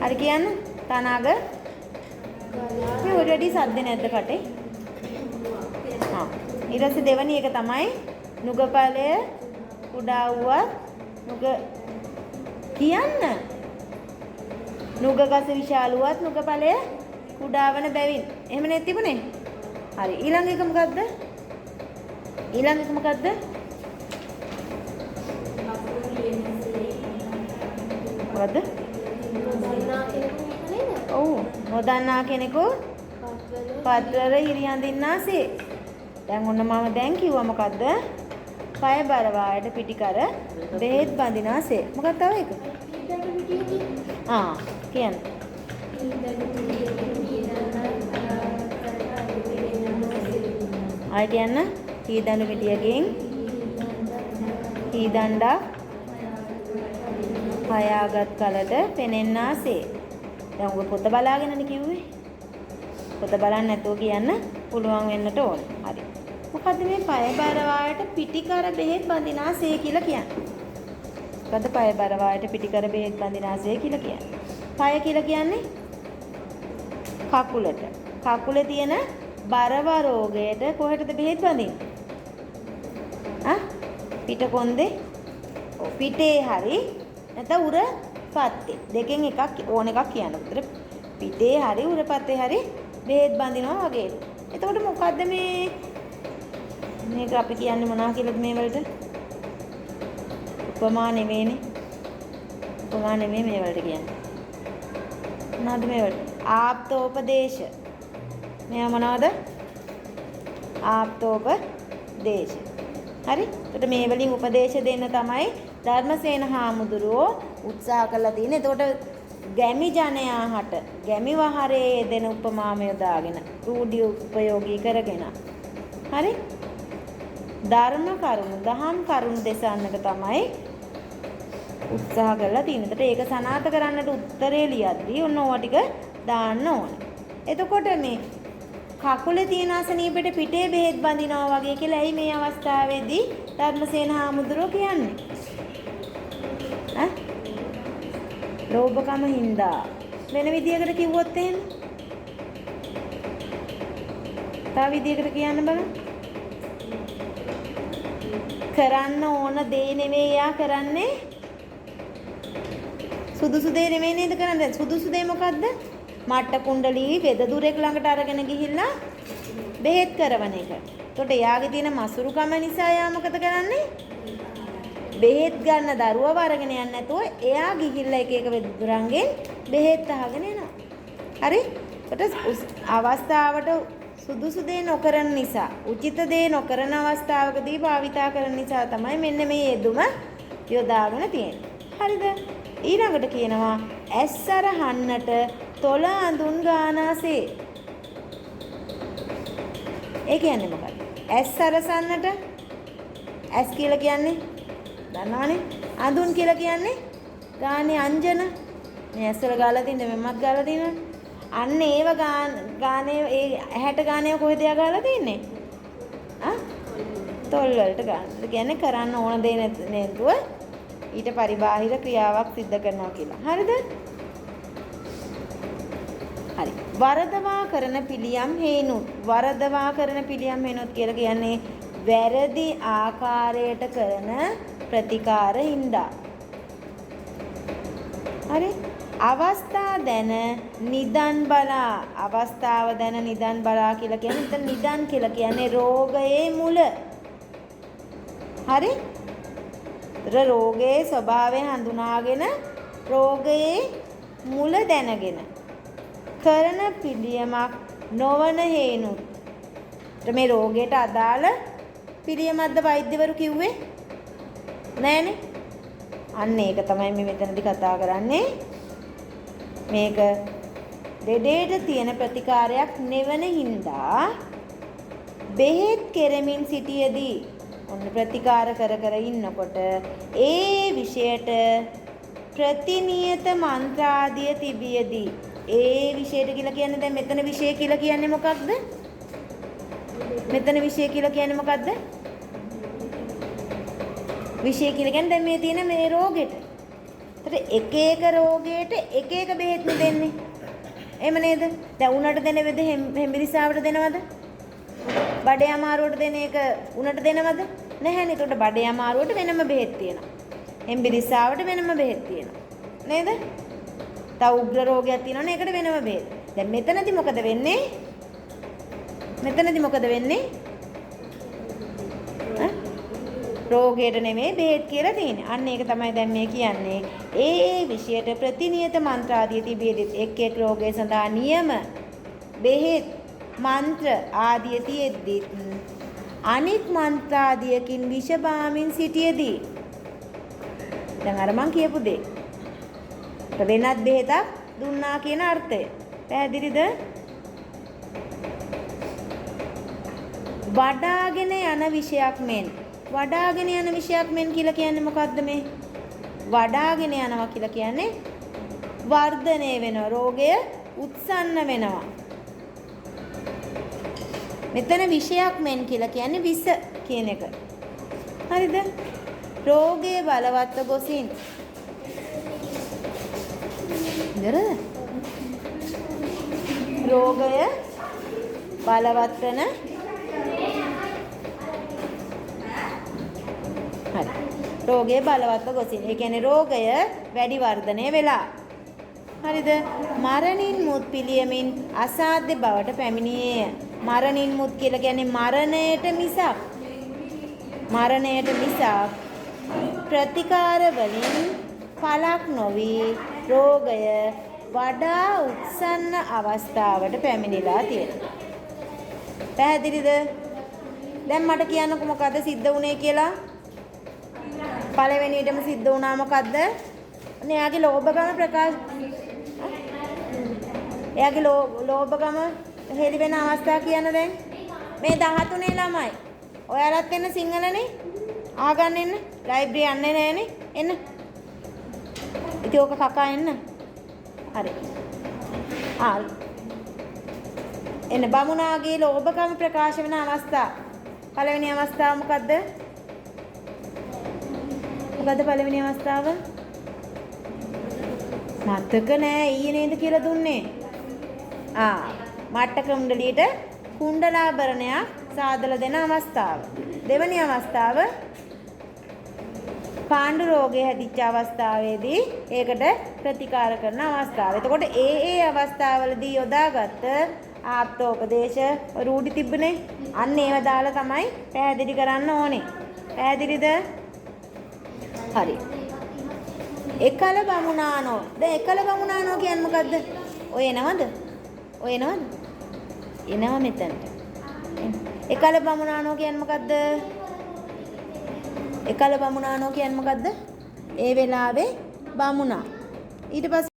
හරි කියන්න. තනග මේ ඔල්රෙඩි සද්ද නැද්ද කටේ? හා. ඊට පස්සේ දෙවෙනි එක තමයි නුගපලය කුඩා වුවත් නුග කියන්න. නුගගස විශාල වුවත් නුගපලය කුඩා වන බැවින්. එහෙම නේ තිබුණේ? හරි. ඊළඟ එක මොකද්ද? ඊළඟ එක මොකද්ද? මොකද්ද? ඔව්. නොදන්නා කෙනෙකු පත්වල හිරියඳින්නාසේ. දැන් ඔන්න මම දැන් කිව්වා මොකද්ද? පය බර වායට පිටිකර බෙහෙත් බඳිනාසේ. මොකක්ද තව එක? කියන්න. ආය කියන්න. හීදඬු පිටියකින් හීදණ්ඩා හයාගත් කලට පෙනෙන්නාසේ. දැන් ඔබ පොත බලාගෙනනේ කිව්වේ. පොත බලන්න නැතුව කියන්න පුළුවන් වෙන්නට ඕන. හරි. මොකද්ද මේ පය බර වායට පිටිකර බෙහෙත් බඳිනාසේ කියලා කියන්නේ? මොකද්ද පය බර වායට පිටිකර බෙහෙත් බඳිනාසේ කියලා කියන්නේ? පය කියලා කියන්නේ කකුලට. කකුලේ තියෙන බරව රෝගයට කොහෙටද බෙහෙත් බඳින්නේ? පිට කොන්දේ? ඔව් පිටේ හරි නැත්නම් උර පත්තේ. දෙකෙන් එකක් ඕන එකක් කියන්න. උතර පිටේ හරි උර පත්තේ හරි බෙහෙත් බඳිනවා වගේ. එතකොට මොකද්ද මේක අපි කියන්නේ මොනවා කියලාද මේ වලට? උපමා නෙවෙයිනේ. උපමා නෙවෙයි මේ වලට කියන්නේ. මොනවද මේ වලට? ආප්තෝපදේශ. මේවා මොනවද? ආප්තෝපදේශ. හරි? එතකොට මේ වලින් උපදේශ දෙන්න තමයි ධර්මසේන හාමුදුරුවෝ උත්සාහ කළා තියෙන්නේ. එතකොට ගැමි ජනයාට ගැමි වහරේ දෙන උපමාම යොදාගෙන රූಢි උපයෝගී කරගෙන හරි? ධර්ම කරුණු දහම් කරුණු දෙසන්නක තමයි උත්සාහ කරලා තියෙන්නේ. එතකොට ඒක සනාථ කරන්නට උත්තරේ ලියද්දී ඔන්න ඕවා ටික දාන්න ඕනේ. එතකොට මේ කකුලේ තියෙන අසනීපෙට පිටේ බෙහෙත් බඳිනවා වගේ කියලා ඇයි මේ අවස්ථාවේදී ධර්මසේන හාමුදුරුවෝ කියන්නේ? ලෝභකම හින්දා. වෙන විදියකට කිව්වොත් එහෙම? තව විදියකට කියන්න බලන්න. කරන්න ඕන දේ නෙවෙයි යා කරන්නේ. සුදුසු දේ නෙවෙයි නේද කරන්නේ? සුදුසු දේ මොකද්ද? මට්ට කුණ්ඩලී වෙද දුරෙක් ළඟට අරගෙන ගිහිල්ලා බෙහෙත් කරවන එක. එතකොට එයාගේ තියෙන මසුරුකම නිසා එයා මොකද කරන්නේ? බෙහෙත් ගන්න දරුවව අරගෙන යන්නේ නැතුව එයා ගිහිල්ලා එක එක වෙද දුරන්ගෙන් බෙහෙත් අහගෙන එනවා. හරි? එතකොට අවස්ථාවට සුදුසු දේ නොකරන නිසා, උචිත දේ නොකරන අවස්ථාවකදී භාවිතා කරන නිසා තමයි මෙන්න මේ යෙදුම යොදාගෙන තියෙන්නේ. හරිද? ඊළඟට කියනවා ඇස්සර හන්නට තොල අඳුන් ගානාසේ. ඒ කියන්නේ මොකක්ද? ඇස් අරසන්නට ඇස් කියලා කියන්නේ දන්නවනේ. අඳුන් කියලා කියන්නේ ගානේ අංජන. මේ ඇස් වල ගාලා තින්නේ මෙම්මත් ගාලා තිනවනේ. අන්න ඒව ගානේ ඒ ඇහැට ගානේ කොහෙද ගාලා තින්නේ? තොල් වලට ගන්න. ඒ කියන්නේ කරන්න ඕන දේ නේතුව ඊට පරිබාහිර ක්‍රියාවක් සිද්ධ කරනවා කියලා. හරිද? හරි. වරදවා කරන පිළියම් හේනුත්. වරදවා කරන පිළියම් හේනුත් කියලා කියන්නේ වැරදි ආකාරයට කරන ප්‍රතිකාර හින්දා. හරි? අවස්ථා දැන නිදන් බලා. අවස්ථාව දැන නිදන් බලා කියලා කියන්නේ එතන නිදන් කියලා කියන්නේ රෝගයේ මුල. හරි? රෝගයේ ස්වභාවය හඳුනාගෙන රෝගයේ මුල දැනගෙන කරන පිළියමක් නොවන හේනුත්. මේ රෝගයට අදාළ පිළියමක්ද වෛද්‍යවරු කිව්වේ? නෑනේ. අන්න ඒක තමයි මේ මෙතනදී කතා කරන්නේ. මේක දෙඩේට තියෙන ප්‍රතිකාරයක් නෙවන හින්දා බෙහෙත් කෙරමින් සිටියේදී ඔන්න ප්‍රතිකාර කර ඉන්නකොට ඒ විෂයට ප්‍රතිනියත මන්ත්‍රාදිය තිබියදී ඒ විෂයට කියලා කියන්නේ දැන් මෙතන විෂය කියලා කියන්නේ මොකක්ද? මෙතන විෂය කියලා කියන්නේ මොකක්ද? විෂය කියලා කියන්නේ දැන් මේ තියෙන මේ රෝගෙට. ඒතර එක එක රෝගයට එක එක බෙහෙත් දෙන්නේ. එහෙම නේද? දැන් උණට දෙන බෙහෙත හෙම්බිරිස්සාවට දෙනවද? බඩේ අමාරුවට දෙන එක උණට දෙනවද? නැහැනේ. ඒකට බඩේ අමාරුවට වෙනම බෙහෙත් තියෙනවා. හෙම්බිරිස්සාවට වෙනම බෙහෙත් තියෙනවා. නේද? තව උග්‍ර රෝගයක් තියෙනවනේ ඒකට වෙනම බෙහෙත්. දැන් මෙතනදි මොකද වෙන්නේ? රෝගයට නෙමෙයි බෙහෙත් කියලා තියෙන්නේ. අන්න ඒක තමයි දැන් මේ කියන්නේ. ඒ විෂයට ප්‍රතිනියත මන්ත්‍ර ආදී තිබෙද්දී එක් එක් රෝගය සඳහා නියම බෙහෙත් මන්ත්‍ර ආදී තියෙද්දී අනික් මන්ත්‍ර ආදියකින් විෂ බාමින් සිටියේදී දැන් අර මං කියපු දේ වෙනත් බෙහෙතක් දුන්නා කියන අර්ථය පැහැදිලිද? වඩාගෙන යන විෂයක් මෙන් වඩාගෙන යන විෂයක් මෙන් කියලා කියන්නේ මොකද්ද මේ? වඩාගෙන යනවා කියලා කියන්නේ වර්ධනය වෙනවා, රෝගය උත්සන්න වෙනවා. මෙතන විෂයක් මෙන් කියලා කියන්නේ විස කියන එක. හරිද? රෝගයේ බලවත්ව ගොසින් රෝගය බලවත් වෙන හරි. රෝගයේ බලවත්ව ගොසින්. ඒ කියන්නේ රෝගය වැඩි වර්ධනය වෙලා. හරිද? මරණින් මුත් පිළියමින් අසාධ්‍ය බවට පැමිණියේය. මරණින් මුත් කියලා කියන්නේ මරණයට මිසක් ප්‍රතිකාර වලින් පළක් නොවි රෝගය වඩා උත්සන්න අවස්ථාවට පැමිණිලා තියෙනවා. පැහැදිලිද? දැන් මට කියන්නකො මොකද්ද සිද්ධ වුනේ කියලා? පළවෙනියටම සිද්ධ වුණා මොකද්ද? එයාගේ ලෝභකම ප්‍රකාශ එයාගේ ලෝභකම හෙළි වෙන අවස්ථාව කියන දැන් මේ 13 ළමයි. ඔයාලත් එන්න සිංහලනේ. ආගන්න එන්න. ලයිබ්‍රරි යන්නේ නැහනේ. එන්න. ඉතින් ඕක කකා එන්න. හරි. එන්න බමුණාගේ ලෝභකම ප්‍රකාශ වෙන අවස්ථාව. පළවෙනි අවස්ථාව මොකද්ද? මොකද්ද පළවෙනි අවස්ථාව? මතක නෑ ඊයේ නේද කියලා දුන්නේ. මට්ට කුණ්ඩලියට කුණ්ඩලාභරණයක් සාදලා දෙන අවස්ථාව. දෙවෙනි අවස්ථාව පාණ්ඩු රෝගය හැදිච්ච අවස්ථාවේදී ඒකට ප්‍රතිකාර කරන අවස්ථාව. එතකොට ඒ අවස්ථාවවලදී යොදාගත්ත ආප්තෝපදේශ රූඩි තිබ්බනේ. අන්න ඒව දාලා තමයි පැහැදිලි කරන්න ඕනේ. පැහැදිලිද? හරි. එකල බමුණානෝ. දැන් එකල බමුණානෝ කියන්නේ මොකද්ද? ඔය එනවද? එනවා මෙතනට. එකල බමුණානෝ කියන්නේ මොකද්ද? එකල බමුණානෝ කියන්නේ මොකද්ද? ඒ වෙලාවේ බමුණා. ඊට පස්සේ